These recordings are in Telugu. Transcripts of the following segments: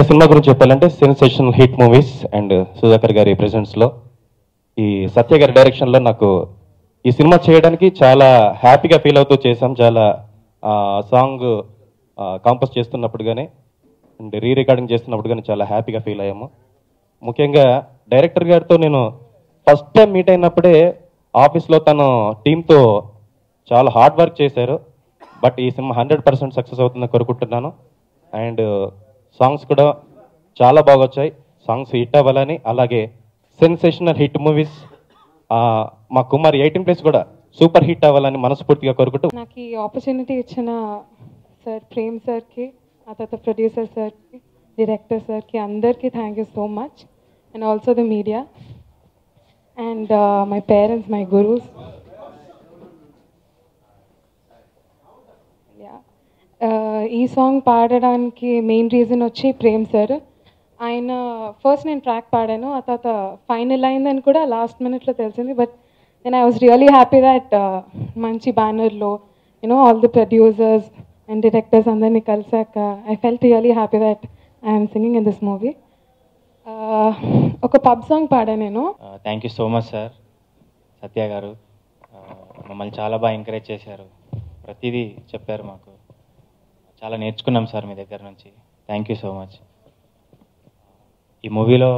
ముఖ్యంగా సినిమా గురించి చెప్పాలంటే sensational hit movies and Sudhakar గారి ప్రెజెన్స్లో ఈ సత్య గారి డైరెక్షన్లో నాకు ఈ సినిమా చేయడానికి చాలా హ్యాపీగా ఫీల్ అవుతూ చేశాం. చాలా సాంగ్ కాంపోజ్ చేస్తున్నప్పుడు కానీ అండ్ రికార్డింగ్ చేస్తున్నప్పుడు కానీ చాలా హ్యాపీగా ఫీల్ అయ్యాము. ముఖ్యంగా డైరెక్టర్ గారితో నేను ఫస్ట్ టైం మీట్ అయినప్పుడే ఆఫీస్లో తను టీంతో చాలా హార్డ్ వర్క్ చేశారు. బట్ ఈ సినిమా 100% సక్సెస్ అవుతుందని కోరుకుంటున్నాను. అండ్ సాంగ్స్ కూడా చాలా బాగా వచ్చాయి. సాంగ్స్ హిట్ అవ్వాలని, అలాగే సెన్సేషనల్ హిట్ మూవీస్ మా కుమార్ 18+ కూడా సూపర్ హిట్ అవ్వాలని మనస్ఫూర్తిగా కోరుకుంటూ నాకు ఈ ఆపర్చునిటీ ఇచ్చిన సార్ ప్రేమ్ సార్కి, ఆ తర్వాత ప్రొడ్యూసర్ సార్కి, డైరెక్టర్ సార్కి అందరికీ thank you so much. And also the media and my parents, my gurus. ఈ సాంగ్ పాడడానికి మెయిన్ రీజన్ వచ్చి ప్రేమ్ సార్. ఆయన ఫస్ట్ నేను ట్రాక్ పాడాను, ఆ తర్వాత ఫైనల్ అయిందని కూడా లాస్ట్ మినిట్లో తెలిసింది. But then I was really happy that మంచి బ్యానర్లో all the producers and directors అందరినీ కలిసాక I felt really happy that I'm singing in this movie. ఒక పబ్ సాంగ్ పాడాను నేను. Thank you so much sir. Satya గారు మమ్మల్ని చాలా బాగా ఎంకరేజ్ చేశారు, ప్రతిదీ చెప్పారు, మాకు చాలా నేర్చుకున్నాం సార్ మీ దగ్గర నుంచి. Thank you so much. ఈ మూవీలో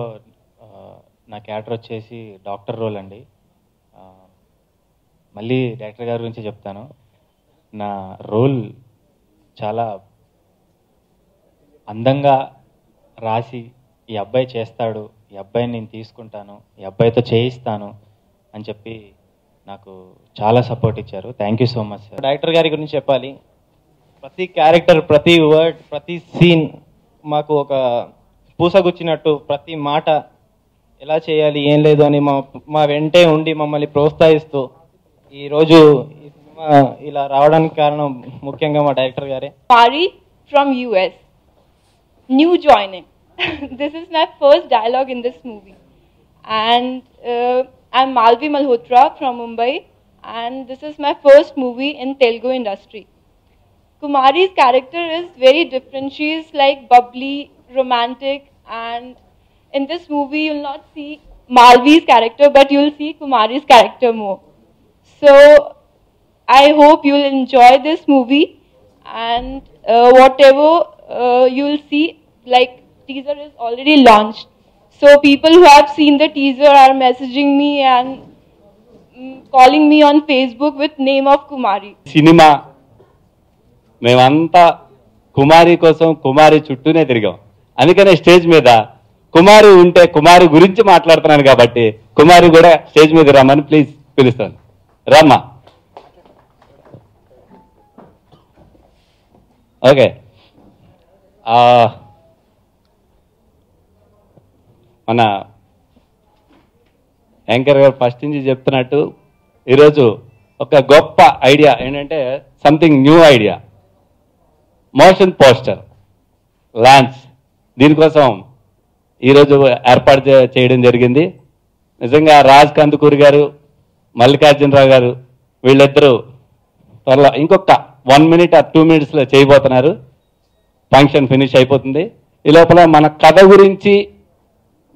నా క్యారెక్టర్ వచ్చేసి డాక్టర్ రోల్ అండి. మళ్ళీ డైరెక్టర్ గారి గురించి చెప్తాను. నా రోల్ చాలా అందంగా రాసి ఈ అబ్బాయి చేస్తాడు, ఈ అబ్బాయిని నేను తీసుకుంటాను, ఈ అబ్బాయితో చేయిస్తాను అని చెప్పి నాకు చాలా సపోర్ట్ ఇచ్చారు. Thank you so much sir. Director గారి గురించి చెప్పాలి. ప్రతి క్యారెక్టర్, ప్రతి వర్డ్, ప్రతి సీన్ మాకు ఒక పూసగుచ్చినట్టు, ప్రతి మాట ఎలా చేయాలి ఏం లేదు అని మా వెంటే ఉండి మమ్మల్ని ప్రోత్సహిస్తూ ఈరోజు ఈ సినిమా ఇలా రావడానికి కారణం ముఖ్యంగా మా డైరెక్టర్ గారే. Pari from US, new joining. This is my first dialogue in this movie, and I'm Malvi Malhotra from Mumbai, and this is my first movie in Telugu industry. Kumari's character is very different. She is like bubbly, romantic, and in this movie you'll not see Malvi's character, but you'll see Kumari's character more. So I hope you'll enjoy this movie, and whatever you'll see, like teaser is already launched. So people who have seen the teaser are messaging me and calling me on Facebook with name of Kumari. Cinema మేమంతా కుమారి కోసం కుమారి చుట్టూనే తిరిగాం. అందుకనే స్టేజ్ మీద కుమారి ఉంటే కుమారి గురించి మాట్లాడుతున్నాను కాబట్టి కుమారి కూడా స్టేజ్ మీద రమ్మని ప్లీజ్ పిలుస్తాను. రమ్మా. ఓకే, మన యాంకర్ గారు ఫస్ట్ నుంచి చెప్తున్నట్టు ఈరోజు ఒక గొప్ప ఐడియా ఏంటంటే something new idea, motion poster launch. దీనికోసం ఈరోజు ఏర్పాటు చేయడం జరిగింది. నిజంగా రాజ్ కందుకూరి గారు, మల్లికార్జునరావు గారు వీళ్ళిద్దరూ త్వరలో ఇంకొక 1 minute or 2 minutesలో చేయబోతున్నారు. ఫంక్షన్ ఫినిష్ అయిపోతుంది. ఈ లోపల మన కథ గురించి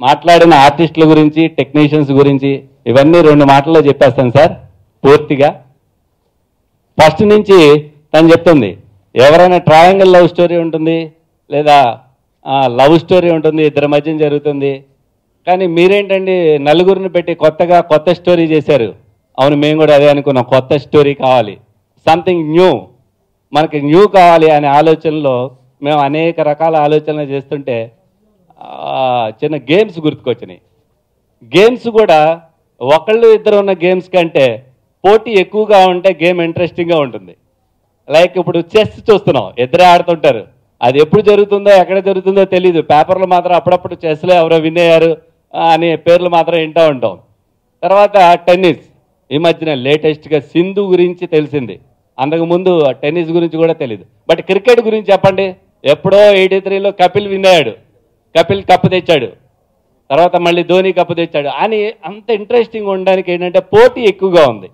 మాట్లాడిన ఆర్టిస్టుల గురించి, టెక్నీషియన్స్ గురించి ఇవన్నీ 2 మాటల్లో చెప్పేస్తాను సార్ పూర్తిగా. ఫస్ట్ నుంచి తను చెప్తుంది, ఎవరైనా ట్రయాంగిల్ లవ్ స్టోరీ ఉంటుంది, లేదా లవ్ స్టోరీ ఉంటుంది, ఇద్దరి మధ్య జరుగుతుంది. కానీ మీరేంటండి నలుగురిని పెట్టి కొత్తగా కొత్త స్టోరీ చేశారు. అవును, మేము కూడా అదే అనుకున్నాం, కొత్త స్టోరీ కావాలి, సంథింగ్ న్యూ, మనకి న్యూ కావాలి అనే ఆలోచనలో మేము అనేక రకాల ఆలోచనలు చేస్తుంటే చిన్న గేమ్స్ గుర్తుకొచ్చినాయి. గేమ్స్ కూడా ఒకళ్ళు ఇద్దరు ఉన్న గేమ్స్ కంటే పోటీ ఎక్కువగా ఉంటే గేమ్ ఇంట్రెస్టింగ్గా ఉంటుంది. లైక్ ఇప్పుడు చెస్ చూస్తున్నాం, ఇద్దరే ఆడుతుంటారు. అది ఎప్పుడు జరుగుతుందో ఎక్కడ జరుగుతుందో తెలీదు. పేపర్లు మాత్రం అప్పుడప్పుడు చెస్లో ఎవరో విన్ అయ్యారు అనే పేర్లు మాత్రం వింటూ ఉంటాం. తర్వాత టెన్నిస్, ఈ మధ్యన లేటెస్ట్గా సింధు గురించి తెలిసింది. అంతకుముందు టెన్నిస్ గురించి కూడా తెలియదు. బట్ క్రికెట్ గురించి చెప్పండి. ఎప్పుడో 83లో కపిల్ విన్ అయ్యాడు, కపిల్ కప్పు తెచ్చాడు. తర్వాత మళ్ళీ ధోని కప్పు తెచ్చాడు అని అంత ఇంట్రెస్టింగ్ ఉండడానికి ఏంటంటే పోటీ ఎక్కువగా ఉంది.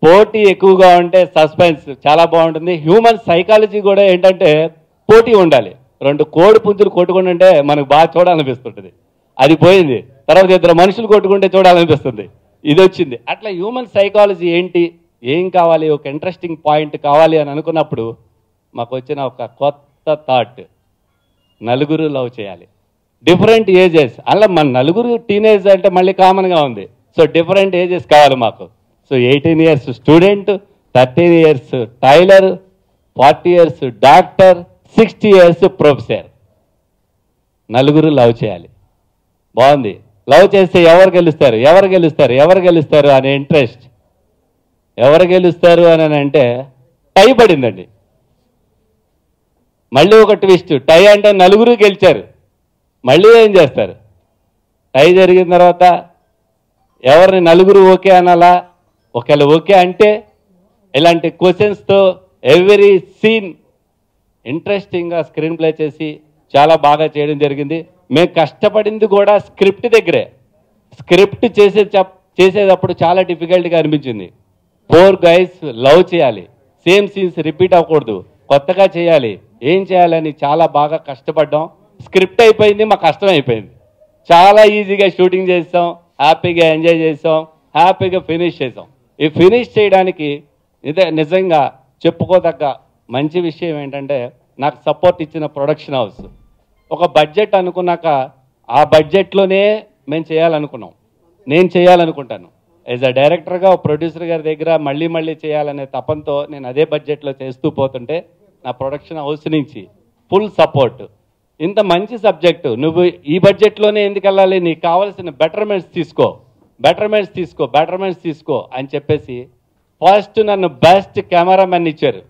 పోటీ ఎక్కువగా ఉంటే సస్పెన్స్ చాలా బాగుంటుంది. హ్యూమన్ సైకాలజీ కూడా ఏంటంటే పోటీ ఉండాలి. 2 కోడి పుంజులు కొట్టుకుంటుంటే మనకు బాగా చూడాలనిపిస్తుంటుంది. అది పోయింది. తర్వాత 2 మనుషులు కొట్టుకుంటే చూడాలనిపిస్తుంది. ఇది వచ్చింది. అట్లా హ్యూమన్ సైకాలజీ ఏంటి, ఏం కావాలి, ఒక ఇంట్రెస్టింగ్ పాయింట్ కావాలి అని అనుకున్నప్పుడు మాకు వచ్చిన ఒక కొత్త థాట్, నలుగురు లవ్ చేయాలి. డిఫరెంట్ ఏజెస్, అలా మన నలుగురు టీనేజ్ అంటే మళ్ళీ కామన్గా ఉంది. సో డిఫరెంట్ ఏజెస్ కావాలి మాకు. So 18 years student, 13 years tailor, 40 years doctor, 60 years professor. నలుగురు లవ్ చేయాలి. బాగుంది. లవ్ చేస్తే ఎవరు గెలుస్తారు, ఎవరు గెలుస్తారు, ఎవరు గెలుస్తారు అనే ఇంట్రెస్ట్. ఎవరు గెలుస్తారు అని అంటే టై పడిందండి. మళ్ళీ ఒక ట్విస్ట్, టై అంటే నలుగురు గెలిచారు. మళ్ళీ ఏం చేస్తారు? టై జరిగిన తర్వాత ఎవరిని నలుగురు ఓకే అనాలా? ఒకవేళ ఓకే అంటే ఇలాంటి క్వశ్చన్స్తో ఎవ్రీ సీన్ ఇంట్రెస్టింగ్గా స్క్రీన్ ప్లే చేసి చాలా బాగా చేయడం జరిగింది. మేము కష్టపడింది కూడా స్క్రిప్ట్ దగ్గరే. స్క్రిప్ట్ చేసేటప్పుడు చాలా డిఫికల్ట్గా అనిపించింది. 4 guys లవ్ చేయాలి, సేమ్ సీన్స్ రిపీట్ అవ్వకూడదు, కొత్తగా చేయాలి, ఏం చేయాలని చాలా బాగా కష్టపడ్డాం. స్క్రిప్ట్ అయిపోయింది, మా కష్టం అయిపోయింది. చాలా ఈజీగా షూటింగ్ చేస్తాం, హ్యాపీగా ఎంజాయ్ చేస్తాం, హ్యాపీగా ఫినిష్ చేసాం. ఈ ఫినిష్ చేయడానికి నిజంగా చెప్పుకోదగ్గ మంచి విషయం ఏంటంటే నాకు సపోర్ట్ ఇచ్చిన ప్రొడక్షన్ హౌస్. ఒక బడ్జెట్ అనుకున్నాక ఆ బడ్జెట్లోనే మేము చేయాలనుకున్నాం. నేను చేయాలనుకుంటాను యాజ్ అ డైరెక్టర్గా, ప్రొడ్యూసర్ గారి దగ్గర మళ్ళీ మళ్ళీ చేయాలనే తపంతో నేను అదే బడ్జెట్లో చేస్తూ పోతుంటే నా ప్రొడక్షన్ హౌస్ నుంచి ఫుల్ సపోర్ట్. ఇంత మంచి సబ్జెక్టు నువ్వు ఈ బడ్జెట్లోనే ఎందుకు వెళ్ళాలి, నీకు కావాల్సిన బెటర్మెంట్స్ తీసుకో, బెటర్మెంట్స్ తీసుకో, బెటర్మెంట్స్ తీసుకో అని చెప్పేసి ఫస్ట్ నన్ను బెస్ట్ కెమెరామెన్ ఇచ్చారు.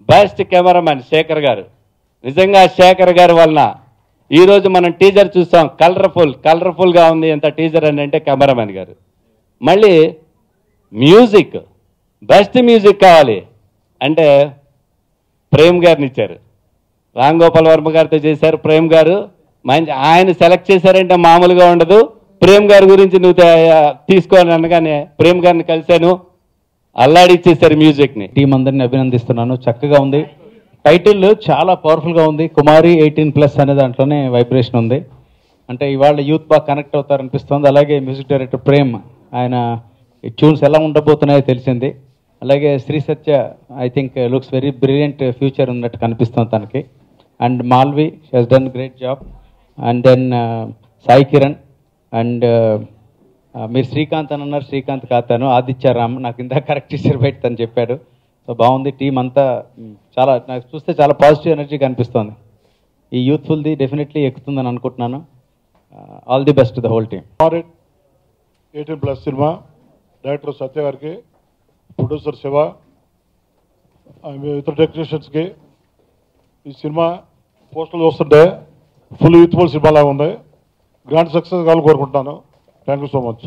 బెస్ట్ కెమెరామెన్ శేఖర్ గారు. నిజంగా శేఖర్ గారి వలన ఈరోజు మనం టీజర్ చూస్తాం, కలర్ఫుల్గా ఉంది. ఎంత టీజర్ అని అంటే కెమెరామెన్ గారు. మళ్ళీ మ్యూజిక్, బెస్ట్ మ్యూజిక్ కావాలి అంటే ప్రేమ్ గారిని ఇచ్చారు. రామ్ గోపాల్ వర్మ గారితో చేశారు. ప్రేమ్ గారు మంచి, ఆయన సెలెక్ట్ చేశారంటే మామూలుగా ఉండదు. ప్రేమ్ గారి గురించి నువ్వు తీసుకోని అనగానే ప్రేమ్ గారిని కలిశాను, అల్లాడిచ్చేశారు మ్యూజిక్ని. టీం అందరిని అభినందిస్తున్నాను. చక్కగా ఉంది. టైటిల్ చాలా పవర్ఫుల్గా ఉంది. కుమారి 18+ అనే దాంట్లోనే వైబ్రేషన్ ఉంది. అంటే ఇవాళ యూత్ బాగా కనెక్ట్ అవుతారనిపిస్తుంది. అలాగే మ్యూజిక్ డైరెక్టర్ ప్రేమ్, ఆయన ట్యూన్స్ ఎలా ఉండబోతున్నాయో తెలిసింది. అలాగే Shri Satya I think looks very brilliant future ఉన్నట్టు కనిపిస్తుంది తనకి. And Malvi has done great job. And then Sai Kiran and మీరు శ్రీకాంత్ అని అన్నారు, శ్రీకాంత్ కాతాను, ఆదిత్య రామ్ నాకు ఇందాక కరెక్ట్ ఇచ్చారు బయట తను చెప్పాడు. సో బాగుంది. టీం అంతా చాలా, నాకు చూస్తే చాలా పాజిటివ్ ఎనర్జీ కనిపిస్తుంది. ఈ యూత్ఫుల్ది డెఫినెట్లీ ఎక్కుతుందని అనుకుంటున్నాను. All the best the whole team. 18+ cinema director Satya గారికి, ప్రొడ్యూసర్ శివ, ఇతర టెక్నీషియన్స్కి. ఈ సినిమా పోస్టర్లు చూస్తుంటే ఫుల్ యూత్ఫుల్ సినిమా లాగా ఉంది. గ్రాండ్ సక్సెస్ కావాలని కోరుకుంటున్నాను. Thank you so much.